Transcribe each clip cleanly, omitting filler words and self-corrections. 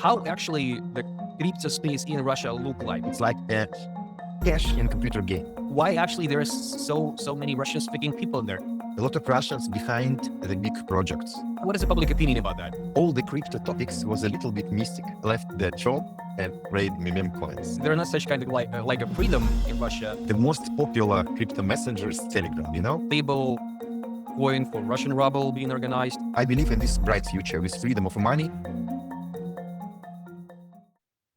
how actually the crypto space in Russia look like? It's like a cash in computer game. Why actually there's so many Russian speaking people there? A lot of Russians behind the big projects. What is the public opinion about that? All the crypto topics was a little bit mystic. Left the job and trade meme coins. There are not such kind of like a freedom in Russia. The most popular crypto messenger is Telegram, Stable coin for Russian ruble being organized. I believe in this bright future with freedom of money.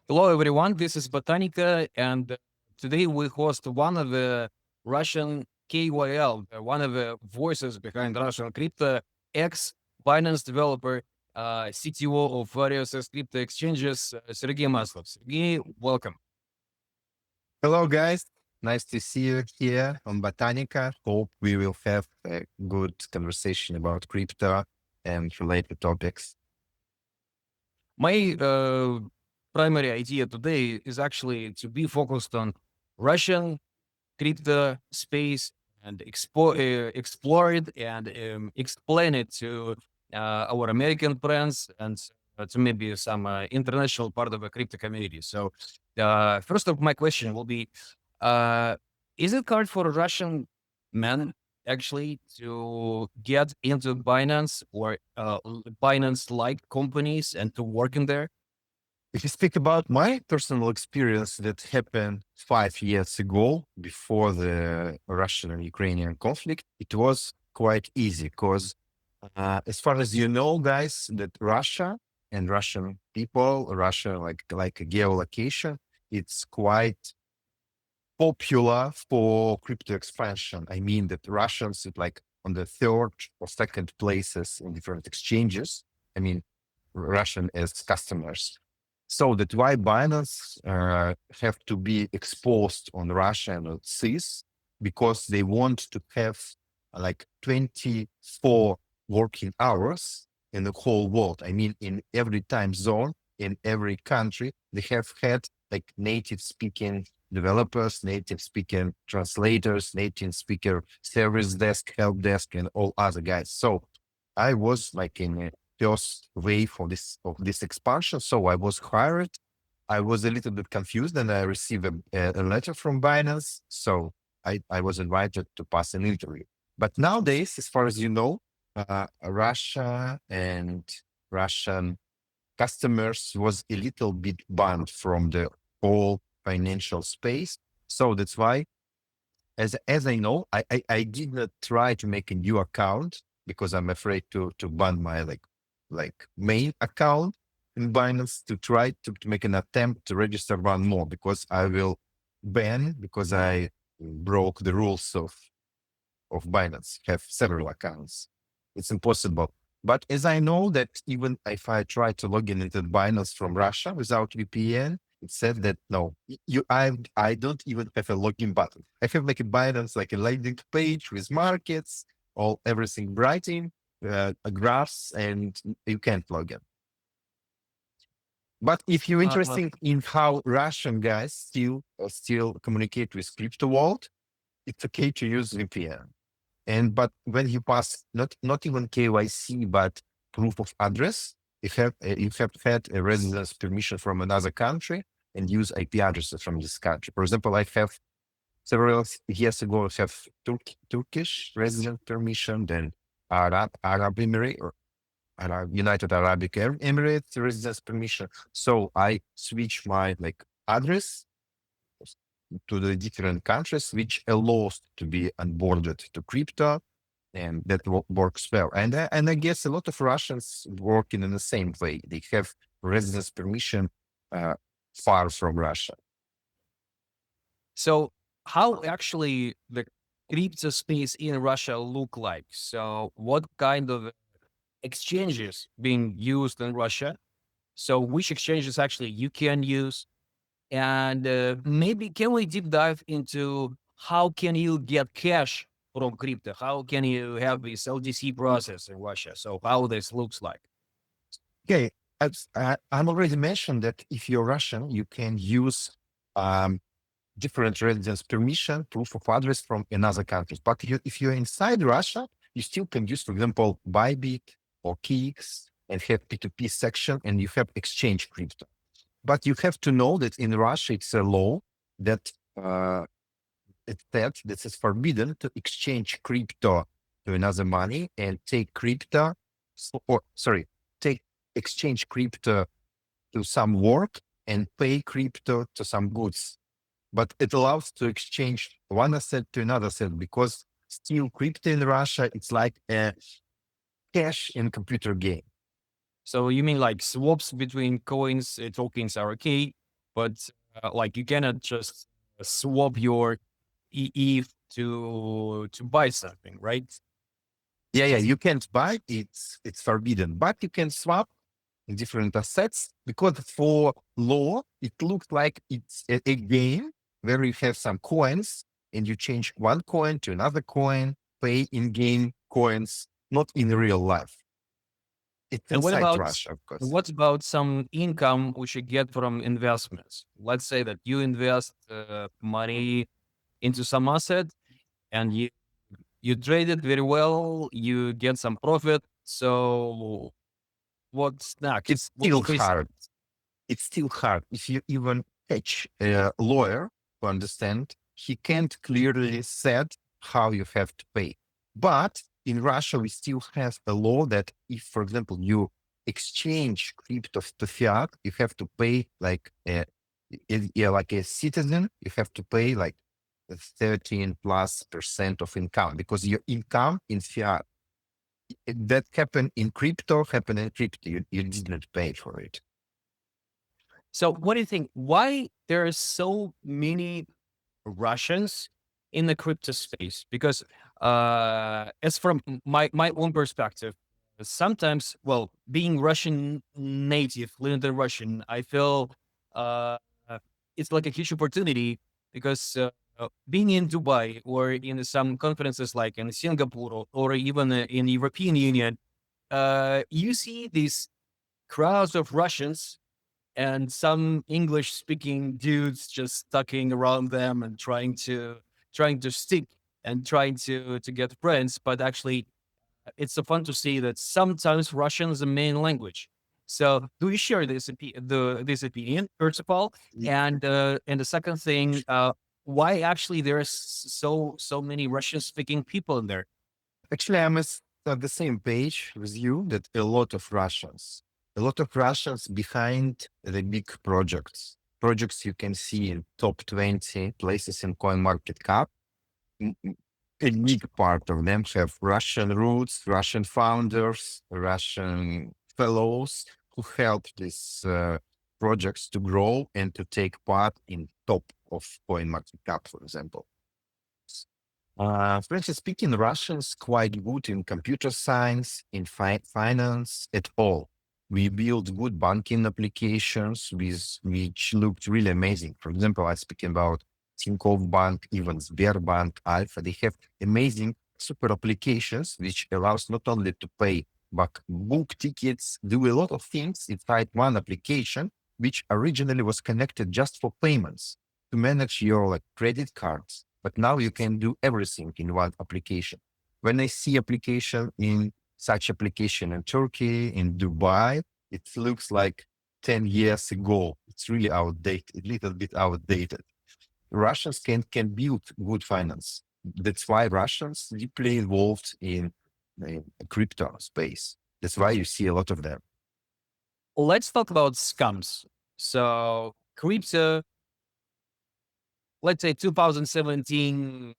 Hello everyone, this is Botanica, and today we host one of the Russian KYL, one of the voices behind Russian crypto, ex-Binance developer, CTO of various crypto exchanges, Sergey Maslov. Sergey, welcome. Hello guys, nice to see you here on Botanica. Hope we will have a good conversation about crypto and related topics. My primary idea today is actually to be focused on Russian crypto space and explore it and explain it to our American friends and to maybe some international part of the crypto community. So first of my question will be, is it hard for a Russian man actually to get into Binance or Binance-like companies and to work in there? If you speak about my personal experience that happened 5 years ago, before the Russian and Ukrainian conflict, it was quite easy because as far as you know, guys, that Russia and Russian people, Russia like a geolocation, it's quite popular for crypto expansion. I mean that Russians sit like on the third or second places in different exchanges. I mean, Russian as customers. So that's why Binance have to be exposed on Russian seas because they want to have like 24 working hours in the whole world. I mean, in every time zone, in every country, they have had like native speaking developers, native speaking translators, native speaker service desk, help desk, and all other guys. So I was like in a first wave of this expansion. So I was hired. I was a little bit confused and I received a letter from Binance. So I was invited to pass an interview. But nowadays, as far as you know, Russia and Russian customers was a little bit banned from the whole financial space. So that's why, as I know, I did not try to make a new account because I'm afraid to ban my like main account in Binance to try to make an attempt to register one more because I will ban because I broke the rules of Binance, have several accounts. It's impossible. But as I know that even if I try to log in into Binance from Russia without VPN, it said that no, I don't even have a login button. I have like a Binance, like a landing page with markets, everything writing, graphs, and you can't log in. But if you're interested in how Russian guys still communicate with crypto world, it's okay to use VPN. But when you pass not even KYC but proof of address, you have had a residence permission from another country and use IP addresses from this country. For example, I have several years ago I have Turkish resident permission, then Arab Emirate or United Arab Emirates residence permission. So I switch my like address to the different countries, which allows to be onboarded to crypto, and that works well. And I guess a lot of Russians working in the same way. They have residence permission far from Russia. So how actually the crypto space in Russia look like? So what kind of exchanges being used in Russia? So which exchanges actually you can use? And maybe can we deep dive into how can you get cash from crypto? How can you have this LDC process in Russia? So how this looks like? Okay, I'm already mentioned that if you're Russian, you can use different residence permission, proof of address from another country. But if you're inside Russia, you still can use, for example, Bybit or Kix and have P2P section, and you have exchange crypto. But you have to know that in Russia, it's a law that it said that it's forbidden to exchange crypto to another money and take crypto, take exchange crypto to some work and pay crypto to some goods. But it allows to exchange one asset to another asset, because still crypto in Russia, it's like a cash in computer game. So you mean like swaps between coins, tokens are okay, but like you cannot just swap your ETH to buy something, right? Yeah, you can't buy, it's forbidden, but you can swap in different assets, because for law, it looks like it's a game where you have some coins and you change one coin to another coin, pay in-game coins, not in real life. It's And inside Russia, of course. what about some income we should get from investments? Let's say that you invest money into some asset and you trade it very well, you get some profit. So what's It's next? still hard. It's still hard. If you even catch a lawyer to understand, he can't clearly said how you have to pay. But in Russia, we still have a law that if, for example, you exchange crypto to fiat, you have to pay like like a citizen, you have to pay like 13+% of income, because your income in fiat that happened in crypto, you didn't pay for it. So what do you think? Why there are so many Russians in the crypto space? Because as from my own perspective, sometimes, well, being Russian native, fluent in Russian, I feel uh, it's like a huge opportunity because being in Dubai or in some conferences like in Singapore or even in European Union, you see these crowds of Russians and some English speaking dudes just stucking around them and trying to stick and trying to get friends. But actually, it's so fun to see that sometimes Russian is the main language. So, do you share this opinion first of all? And the second thing, why actually there's so many Russian speaking people in there? Actually, I'm at the same page with you that a lot of Russians behind the big projects you can see in top 20 places in coin market cap. A big part of them have Russian roots, Russian founders, Russian fellows who help these projects to grow and to take part in top of coin market cap, for example. Frankly speaking, Russians quite good in computer science, in finance, at all. We build good banking applications which looked really amazing. For example, I speaking about Tinkoff Bank, even Sberbank, Alpha. They have amazing super applications which allows not only to pay but book tickets, do a lot of things inside one application, which originally was connected just for payments to manage your like credit cards. But now you can do everything in one application. When I see such application in Turkey, in Dubai, it looks like 10 years ago. It's really outdated, a little bit outdated. Russians can build good finance. That's why Russians deeply involved in the crypto space. That's why you see a lot of them. Let's talk about scams. So, crypto, let's say 2017,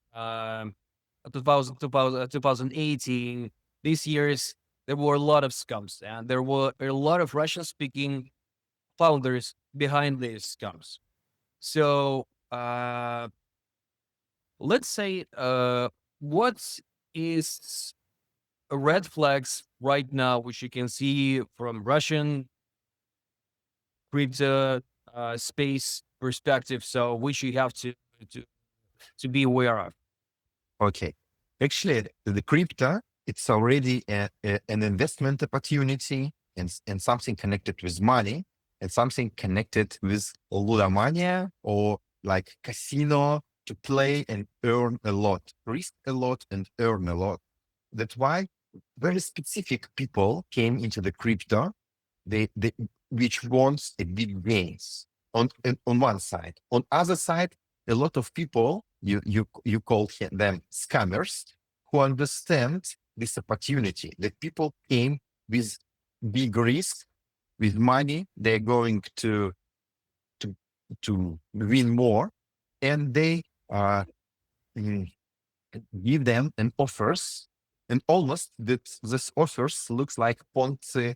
2018, these years, there were a lot of scams and there were a lot of Russian speaking founders behind these scams. So, let's say, what is red flags right now, which you can see from Russian crypto space perspective? So, which you have to, to be aware of. Okay. Actually, the crypto, it's already an investment opportunity and something connected with money and something connected with ludomania or like casino to play and earn a lot, risk a lot and earn a lot. That's why very specific people came into the crypto, they which wants a big gains on one side. On other side, a lot of people you call them scammers who understand this opportunity that people came with big risk, with money. They're going to to win more, and they uh, mm, give them an offers, and almost that this offers looks like Ponzi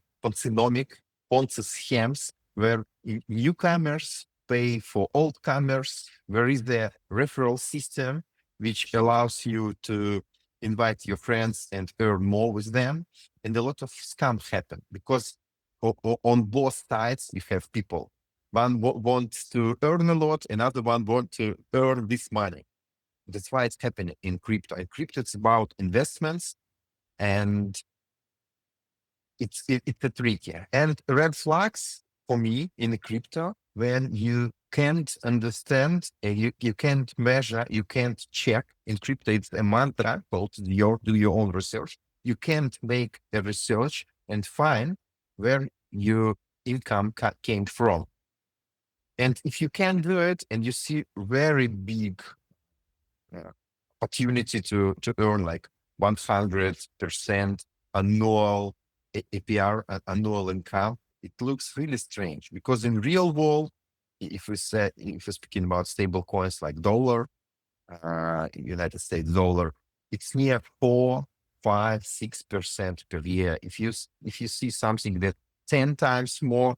schemes, where newcomers pay for old comers. There is the referral system, which allows you to invite your friends and earn more with them. And a lot of scams happen because on both sides you have people. One wants to earn a lot, another one wants to earn this money. That's why it's happening in crypto. In crypto, it's about investments, and it's a tricky. And red flags for me in the crypto when you can't understand, you can't measure, you can't check. In crypto, it's a mantra called do your own research. You can't make a research and find where your income came from. And if you can do it, and you see very big opportunity to earn like 100% annual APR, annual income, it looks really strange because in real world, if we're speaking about stable coins like dollar, United States dollar, it's near 4, 5, 6% per year. If you see something that 10 times more,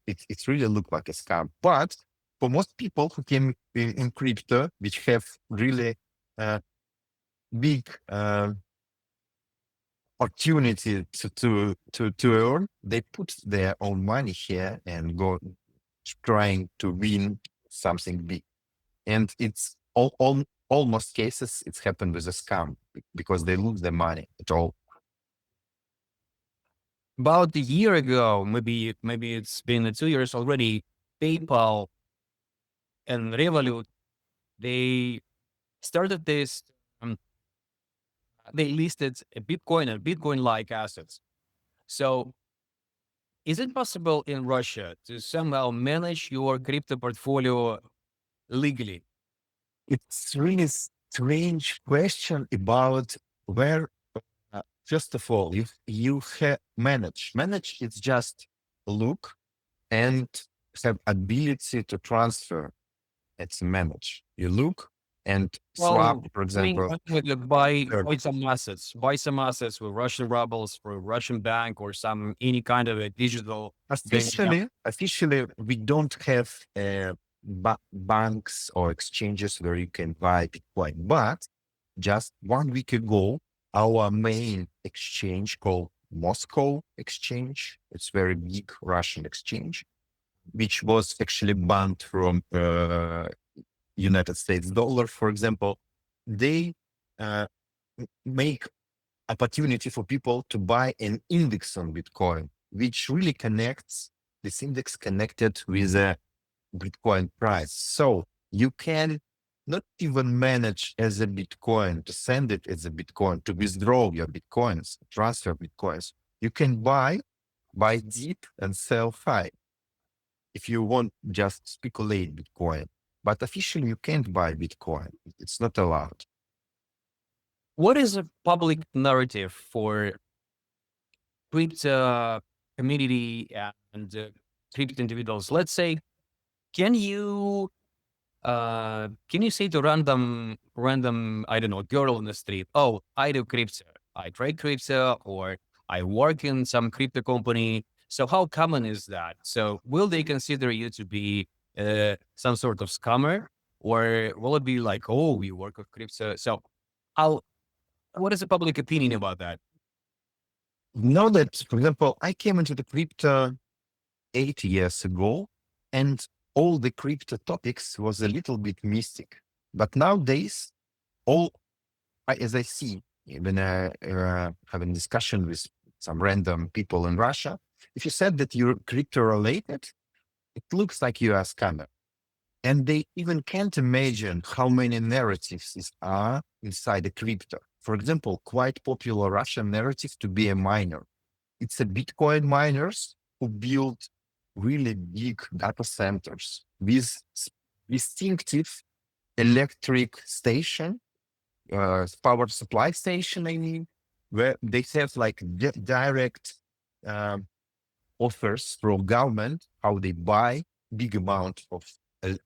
it really look like a scam. But for most people who came in crypto, which have really big opportunity to earn, they put their own money here and go trying to win something big. And it's almost cases it's happened with a scam because they lose their money at all. About a year ago, maybe it's been 2 years already, PayPal and Revolut, they started this, they listed a Bitcoin and Bitcoin-like assets. So is it possible in Russia to somehow manage your crypto portfolio legally? It's really strange question about where, first of all, you manage is just look and have ability to transfer. It's manage. You look and swap, Well, for I mean, example. like buy some assets with Russian rubles for a Russian bank or some any kind of a digital bank account. Officially, we don't have banks or exchanges where you can buy Bitcoin. But just 1 week ago, our main exchange called Moscow Exchange, it's very big Russian exchange, which was actually banned from United States dollar, for example, they uh, make opportunity for people to buy an index on Bitcoin, which really connects this index connected with a Bitcoin price. So you can not even manage as a Bitcoin to send it as a Bitcoin, to withdraw your Bitcoins, transfer Bitcoins. You can buy deep and sell high if you want just speculate Bitcoin. But officially, you can't buy Bitcoin. It's not allowed. What is a public narrative for crypto community and crypto individuals? Let's say, can you say to random, I don't know, girl in the street, oh, I do crypto, I trade crypto, or I work in some crypto company. So how common is that? So will they consider you to be some sort of scammer, or will it be like, oh, you work with crypto? So how, what is the public opinion about that? Know that, for example, I came into the crypto 8 years ago, and all the crypto topics was a little bit mystic. But nowadays, all as I see, when I having discussion with some random people in Russia, if you said that you're crypto related, it looks like you are a scammer. And they even can't imagine how many narratives are inside the crypto. for example, quite popular Russian narrative to be a miner. It's a Bitcoin miners who build really big data centers with distinctive electric station, power supply station, I mean, where they have like direct um, offers from government, how they buy big amount of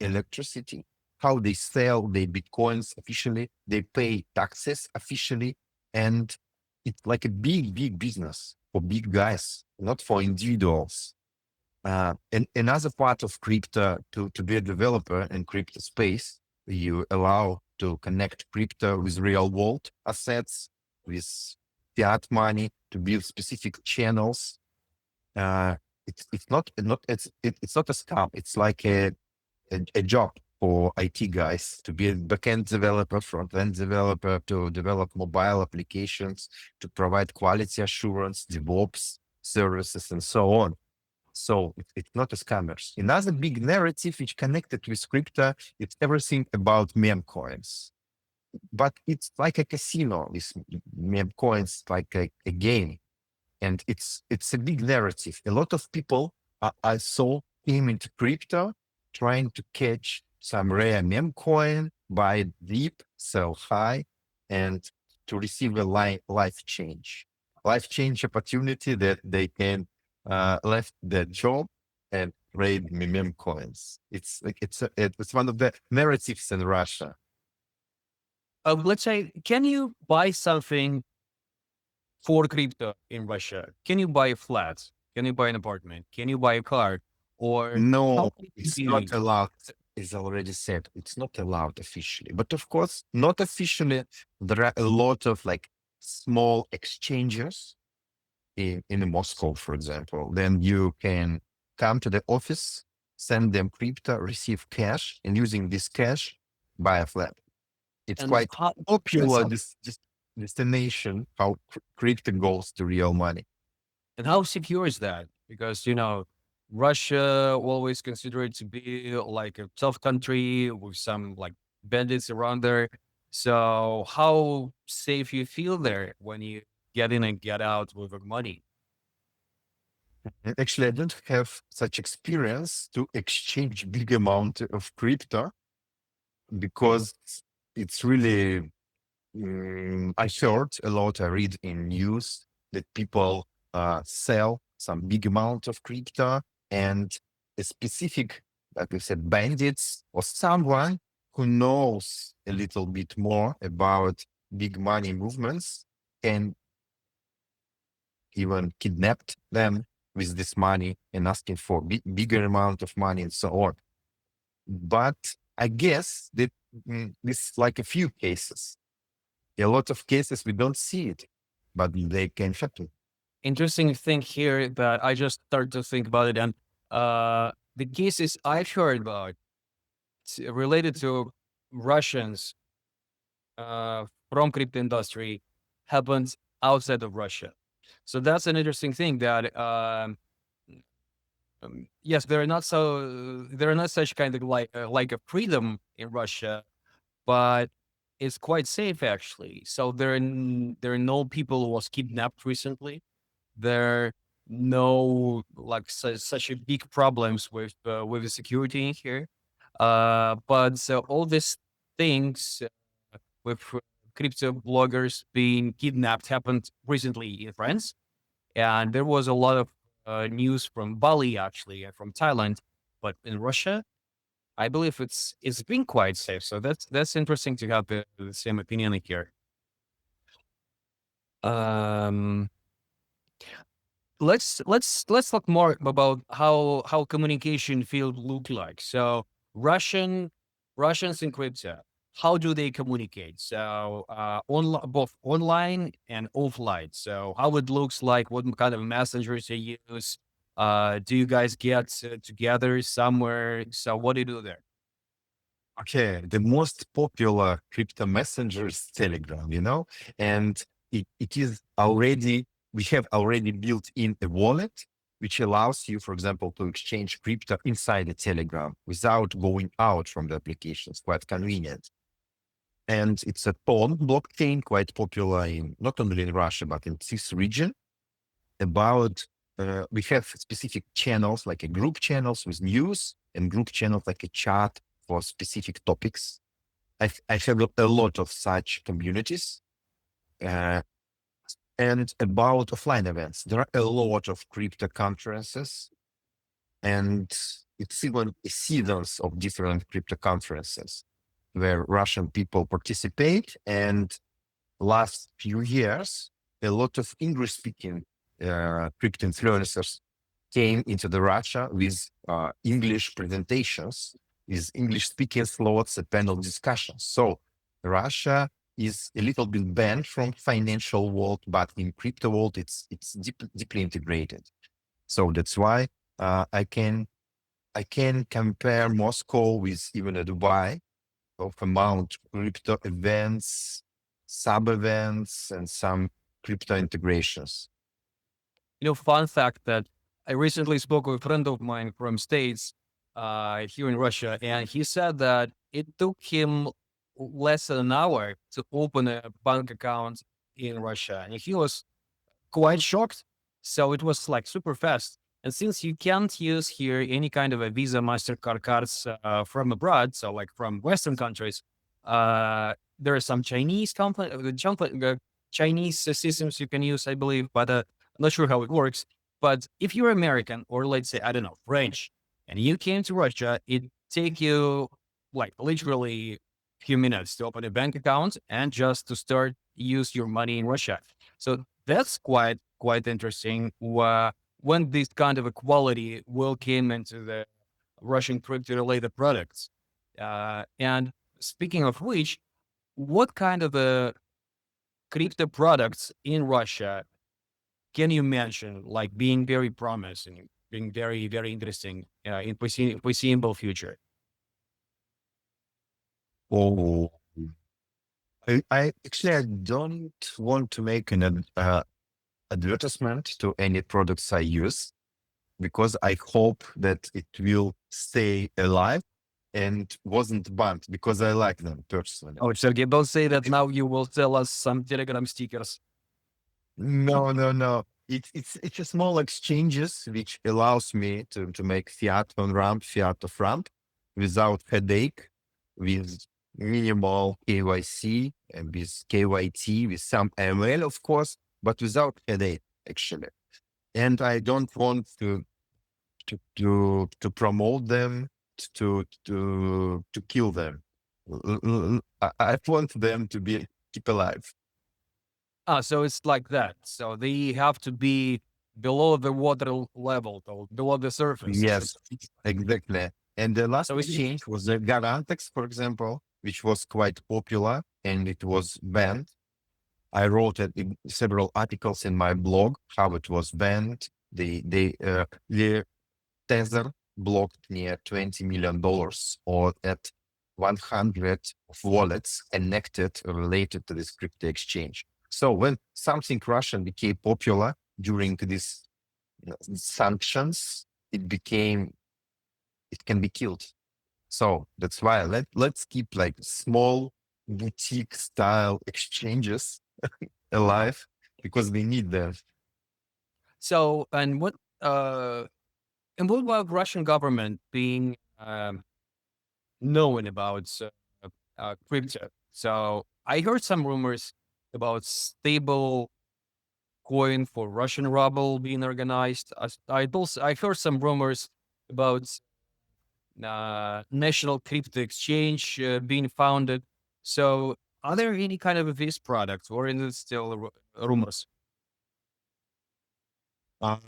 electricity, how they sell their Bitcoins officially, they pay taxes officially, and it's like a big business for big guys, not for individuals. And another part of crypto to be a developer in crypto space, you allow to connect crypto with real world assets, with fiat money to build specific channels. Uh, it's not a scam. It's like a job for IT guys to be a backend developer, front-end developer, to develop mobile applications, to provide quality assurance, DevOps services, and so on. So it's not a scammers. Another big narrative which connected with crypto, it's everything about meme coins. But it's like a casino, this meme coins, like a game. And it's a big narrative. A lot of people I saw came into crypto trying to catch some rare meme coin, buy it deep, sell high, and to receive a life change opportunity that they can left their job and trade meme coins. It's like it's one of the narratives in Russia. Let's say, can you buy something for crypto in Russia? Can you buy a flat? Can you buy an apartment? Can you buy a car? Or No, how can you it's not be- allowed. Is already said. It's not allowed officially. But of course, not officially, there are a lot of like small exchanges in Moscow, for example. Then you can come to the office, send them crypto, receive cash, and using this cash, buy a flat. It's and quite how, popular, this destination, how crypto goes to real money. and how secure is that? Because, Russia always consider it to be like a tough country with some like bandits around there. So how safe you feel there when you get in and get out with the money? And actually, I don't have such experience to exchange big amount of crypto because it's really, I heard a lot, I read in news that people sell some big amount of crypto and a specific, like we said, bandits or someone who knows a little bit more about big money movements can even kidnapped them with this money and asking for bigger amount of money and so on. But I guess that this like a few cases. A lot of cases we don't see it, but they can happen. Interesting thing here that I just started to think about it, and the cases I've heard about related to Russians from crypto industry happens outside of Russia. So that's an interesting thing that yes, there are not such kind of like a freedom in Russia, but it's quite safe actually. So there are no people who was kidnapped recently. There are no like such a big problems with the security in here. But so all these things with crypto bloggers being kidnapped happened recently in France, and there was a lot of news from Bali actually, and from Thailand, but in Russia, I believe it's been quite safe. So that's interesting to have the same opinion here. Um, let's talk more about how communication field look like. So Russians in crypto, how do they communicate? So both online and offline. So how it looks like, what kind of messengers they use. Do you guys get together somewhere? So what do you do there? Okay, the most popular crypto messenger is Telegram, and it is already, we have already built in a wallet, which allows you, for example, to exchange crypto inside the Telegram without going out from the application. It's quite convenient. and it's a Ton blockchain, quite popular in not only in Russia but in this region. About we have specific channels like a group channels with news and group channels like a chat for specific topics. I have a lot of such communities. Uh, and about offline events, there are a lot of crypto conferences, and it's even seasons of different crypto conferences where Russian people participate. And last few years, a lot of English-speaking crypto influencers came into the Russia with English presentations, with English-speaking slots and panel discussions. So Russia is a little bit banned from financial world, but in crypto world, it's deeply integrated. So that's why I can compare Moscow with even a Dubai of amount crypto events, sub events, and some crypto integrations. Fun fact that I recently spoke with a friend of mine from States here in Russia, and he said that it took him less than an hour to open a bank account in Russia. And he was quite shocked. So it was like super fast. And since you can't use here any kind of a Visa, MasterCard cards from abroad, so like from Western countries, there are some Chinese Chinese systems you can use, I believe, but I'm not sure how it works. But if you're American or let's say, I don't know, French, and you came to Russia, it take you like literally few minutes to open a bank account and just to start use your money in Russia. So that's quite interesting. When this kind of equality will came into the Russian crypto-related products. And speaking of which, what kind of crypto products in Russia can you mention, like being very promising, being very interesting in foreseeable future? Oh, I actually I don't want to make an advertisement to any products I use, because I hope that it will stay alive and wasn't banned, because I like them personally. Oh, Sergey, don't say that now you will sell us some Telegram stickers. No, no, no. It's a small exchanges which allows me to make fiat on ramp, fiat off ramp without headache, with minimal KYC and with KYT, with some ML, of course, but without headache actually. And I don't want to promote them, to kill them. I want them to be keep alive. Ah, so it's like that. So they have to be below the water level, or below the surface. Yes, exactly. And the last So it's exchange was the Garantex, for example, which was quite popular and it was banned. I wrote it in several articles in my blog how it was banned. The Tether blocked near $20 million or at 100 of wallets connected related to this crypto exchange. So when something Russian became popular during these sanctions, it can be killed. So that's why let's keep like small boutique style exchanges alive, because we need them. so, and what about Russian government being known about crypto? So I heard some rumors about stable coin for Russian ruble being organized. I heard some rumors about national crypto exchange being founded. So are there any kind of these products, or is it still rumors? Uh,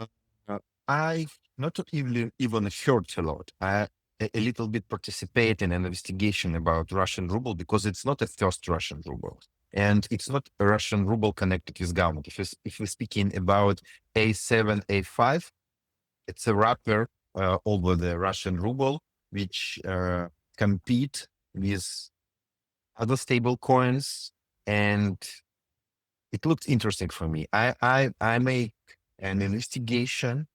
I not even heard a lot. I a little bit participate in an investigation about Russian ruble, because it's not a first Russian ruble, and it's not a Russian ruble connected with government. If we're speaking about A7, A5, it's a wrapper over the Russian ruble, which compete with other stable coins, and it looked interesting for me. I make an investigation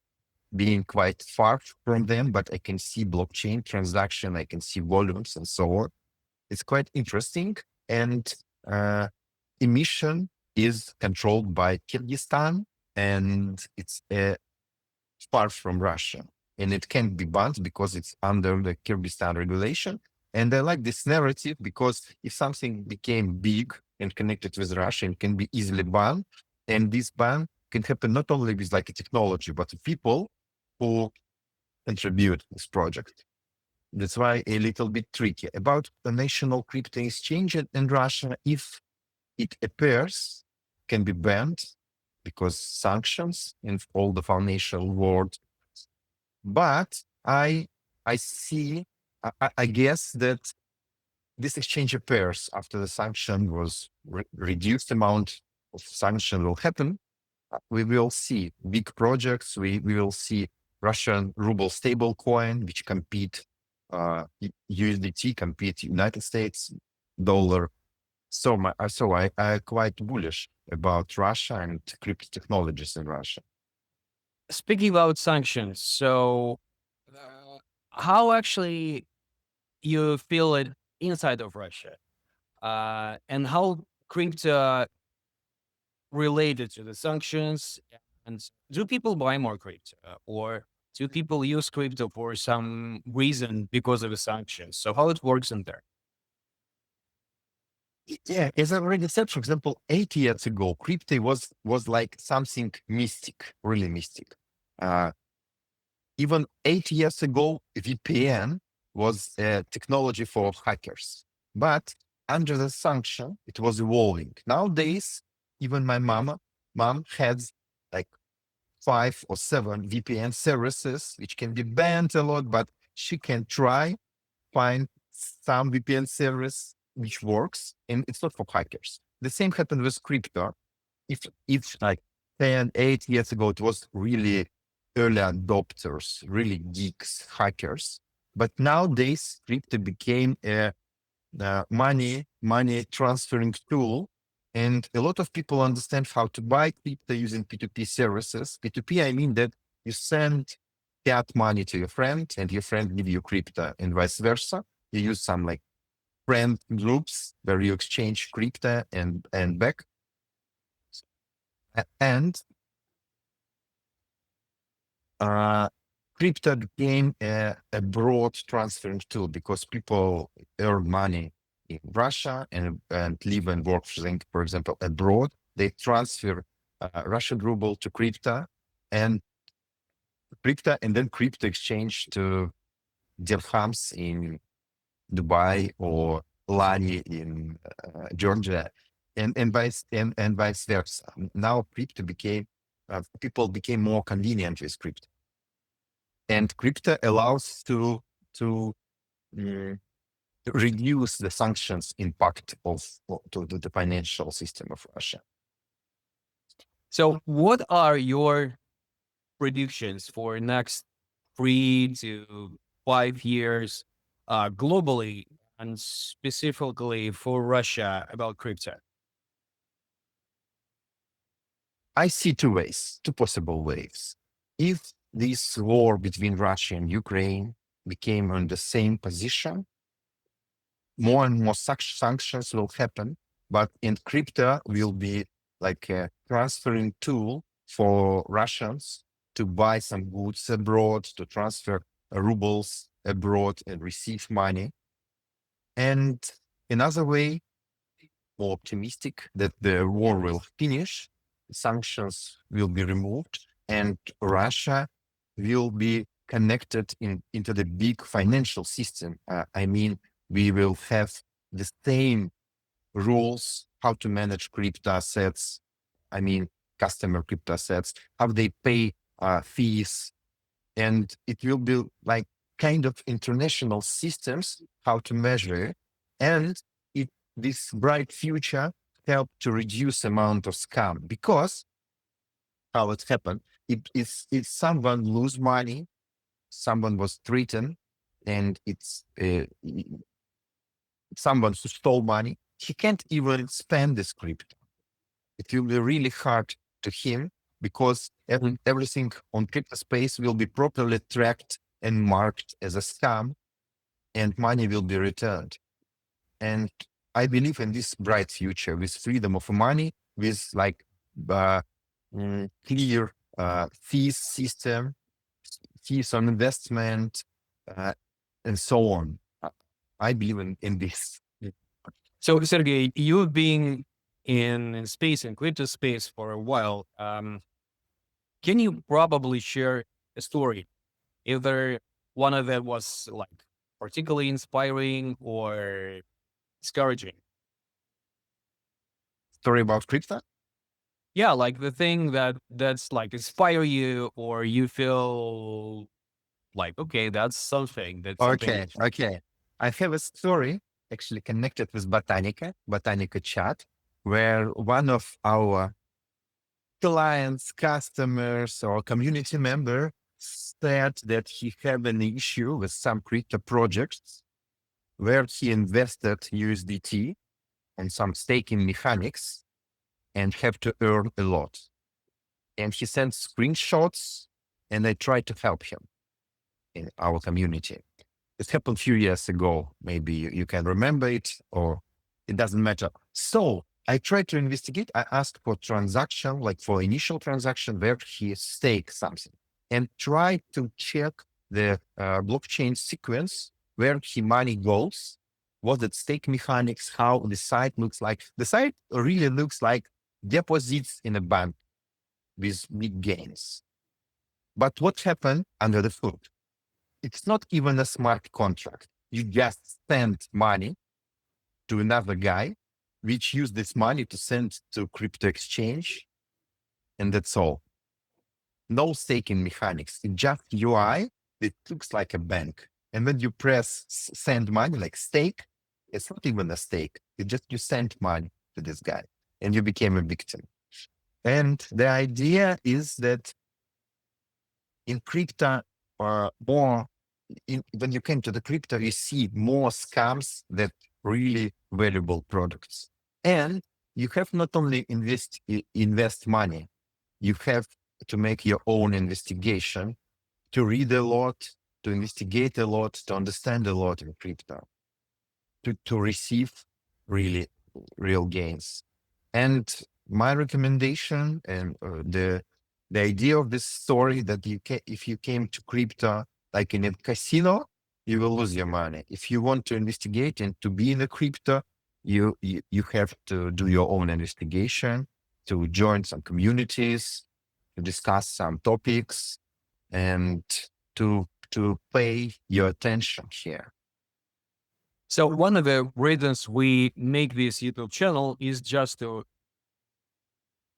being quite far from them, but I can see blockchain transaction, I can see volumes and so on. It's quite interesting. and emission is controlled by Kyrgyzstan, and it's far from Russia, and it can't be banned because it's under the Kyrgyzstan regulation. And I like this narrative because if something became big and connected with Russia, it can be easily banned, and this ban can happen not only with like a technology, but the people who contribute this project. That's why a little bit tricky about the national crypto exchange in Russia. If it appears, can be banned because sanctions in all the financial world. But I see, I guess that this exchange appears after the sanction was reduced amount of sanction will happen. We will see big projects. We will see Russian ruble stable coin, which compete USDT, compete United States dollar. I quite bullish about Russia and crypto technologies in Russia. Speaking about sanctions, so how actually you feel it inside of Russia, and how crypto related to the sanctions, and do people buy more crypto, or do people use crypto for some reason because of the sanctions? So how it works in there? Yeah, as I already said, for example, 8 years ago, crypto was like something mystic, really mystic. Even 8 years ago, VPN was a technology for hackers. But under the sanction, it was evolving. Nowadays, even my mom has like 5 or 7 VPN services, which can be banned a lot, but she can try find some VPN service which works, and it's not for hackers. The same happened with crypto. If like 10, 8 years ago, it was really early adopters, really geeks, hackers. But nowadays, crypto became a money transferring tool, and a lot of people understand how to buy crypto using P2P services. P2P, I mean that you send fiat money to your friend, and your friend give you crypto, and vice versa. You use some like friend groups where you exchange crypto and back. And crypto became a broad transferring tool because people earn money in Russia and live and work, for example, abroad. They transfer Russian ruble to and then crypto exchange to dirhams in Dubai or lari in Georgia, and vice versa. Now crypto became people became more convenient with crypto, and crypto allows to mm, reduce the sanctions impact to the financial system of Russia. So what are your predictions for next 3 to 5 years, globally and specifically for Russia about crypto? I see two possible ways. If this war between Russia and Ukraine became on the same position, more and more such sanctions will happen, but in crypto will be like a transferring tool for Russians to buy some goods abroad, to transfer rubles abroad and receive money. And another way, more optimistic, that the war will finish, sanctions will be removed, and Russia will be connected into the big financial system. I mean, we will have the same rules how to manage crypto assets. I mean, customer crypto assets, how they pay fees, and it will be like kind of international systems how to measure it. And it this bright future help to reduce amount of scam, because how it happened, if someone lose money, someone was threatened, and it's someone who stole money, he can't even spend this crypto. It will be really hard to him because everything on crypto space will be properly tracked and marked as a scam, and money will be returned. And I believe in this bright future with freedom of money, with like uh, clear fees system, fees on investment, uh, and so on. I believe in this. So, Sergey, you've been in space and crypto space for a while. Can you probably share a story? Either one of them was like particularly inspiring or discouraging. Story about crypto? Yeah, like the thing that's like inspire you, or you feel like, okay, that's something. That's something. Okay. I have a story actually connected with Botanica chat, where one of our clients, customers, or community member said that he had an issue with some crypto projects where he invested USDT on some staking mechanics and have to earn a lot. And he sent screenshots, and I tried to help him in our community. It happened a few years ago. Maybe you can remember it, or it doesn't matter. So I tried to investigate. I asked for transaction, like for initial transaction where he staked something, and tried to check the blockchain sequence where he money goes, what the stake mechanics, how the site looks like. The site really looks like deposits in a bank with big gains. But what happened under the hood? It's not even a smart contract. You just send money to another guy, which use this money to send to crypto exchange, and that's all. No staking mechanics. It's just UI. It looks like a bank. And when you press send money, like stake, it's not even a stake. It's just you send money to this guy, and you became a victim. And the idea is that in crypto, when you came to the crypto, you see more scams than really valuable products. And you have not only invest money, you have to make your own investigation, to read a lot, to investigate a lot, to understand a lot in crypto, to receive really real gains. And my recommendation and the idea of this story that if you came to crypto like in a casino, you will lose your money. If you want to investigate and to be in the crypto, you have to do your own investigation, to join some communities, to discuss some topics, and to pay your attention here. So one of the reasons we make this YouTube channel is just to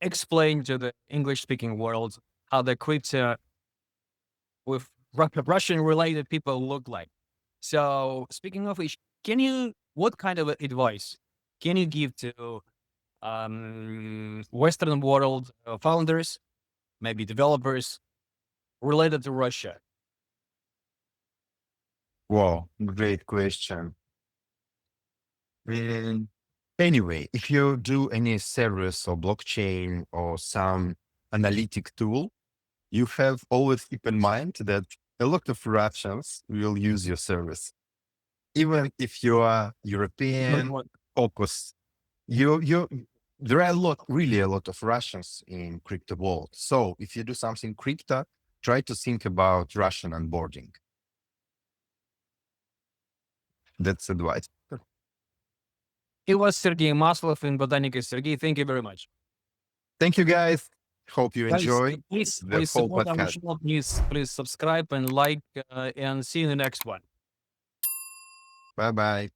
explain to the English-speaking world how the crypto with Russian-related people look like. So speaking of which, what kind of advice can you give to Western world founders, maybe developers related to Russia? Wow, great question. Anyway, if you do any service or blockchain or some analytic tool, you have always keep in mind that a lot of Russians will use your service. Even if you are European, focus, there are really a lot of Russians in crypto world. So if you do something crypto, try to think about Russian onboarding. That's advice. It was Sergey Maslov in Botanica. Sergey, thank you very much. Thank you, guys. Hope you Guys, enjoy please the whole support our podcast. channel. Please subscribe and like, and see you in the next one. Bye-bye.